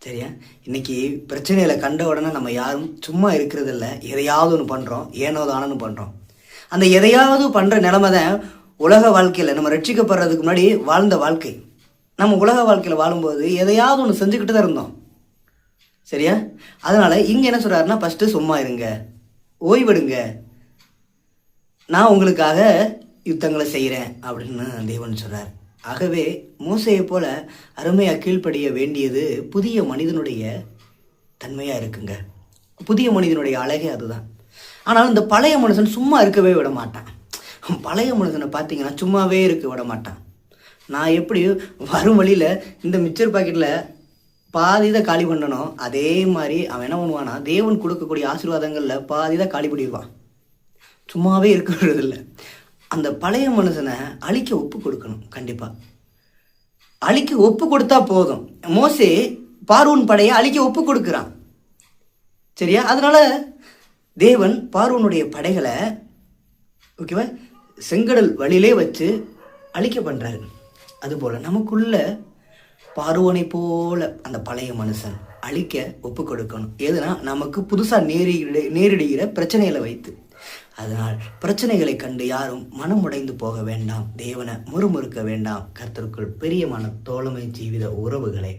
சரியா? இன்னைக்கு பிரச்சனைகளை கண்ட உடனே நம்ம யாரும் சும்மா இருக்கிறது இல்லை. எதையாவது ஒன்று பண்ணுறோம், ஏனோ தானோன்னு பண்ணுறோம். அந்த எதையாவது பண்ணுற நிலைமை தான் உலக வாழ்க்கையில் நம்ம ரட்சிக்கப்படுறதுக்கு முன்னாடி வாழ்ந்த வாழ்க்கை. நம்ம உலக வாழ்க்கையில் வாழும்போது எதையாவது ஒன்று செஞ்சுக்கிட்டு தான் இருந்தோம். சரியா? அதனால் இங்கே என்ன சொல்கிறாருன்னா, ஃபஸ்ட்டு சும்மா இருங்க, ஓய்வெடுங்க, நான் உங்களுக்காக யுத்தங்களை செய்கிறேன் அப்படின்னு தேவன் சொல்கிறார். ஆகவே மோசையை போல அருமையாக கீழ்ப்படிய வேண்டியது புதிய மனிதனுடைய தன்மையாக இருக்குங்க. புதிய மனிதனுடைய அழகே அதுதான். ஆனால் இந்த பழைய மனுஷன் சும்மா இருக்கவே விட மாட்டான். பழைய மனுஷனை பார்த்தீங்கன்னா சும்மாவே இருக்க விட மாட்டான். நான் எப்படி வரும் வழியில் இந்த மிக்சர் பாக்கெட்டில் பாதி தான் காலி பண்ணணும், அதே மாதிரி அவன் என்ன பண்ணுவானா, தேவன் கொடுக்கக்கூடிய ஆசீர்வாதங்களில் பாதி தான் காலி பண்ணிடுவான். சும்மாவே இருக்கிறதில்ல. அந்த பழைய மனுஷனை அழிக்க ஒப்பு கொடுக்கணும். கண்டிப்பாக அழிக்க ஒப்பு கொடுத்தா போதும். மோசே பார்வோன் படையை அழிக்க ஒப்பு கொடுக்குறான். சரியா? அதனால தேவன் பார்வோனுடைய படைகளை ஓகேவா செங்கடல் வழியிலே வச்சு அழிக்க பண்ணுறாரு. அதுபோல் நமக்குள்ள பார்வோனை போல அந்த பழைய மனுஷன் அழிக்க ஒப்பு கொடுக்கணும். எதுனா நமக்கு புதுசாக நேரிடுகிற பிரச்சனைகளை வைத்து. அதனால் பிரச்சனைகளை கண்டு யாரும் மனம் உடைந்து போக வேண்டாம். தேவனை முறுமுறுக்க வேண்டாம். கர்த்தருக்குள் பிரியமான தோழமை ஜீவித உறவுகளை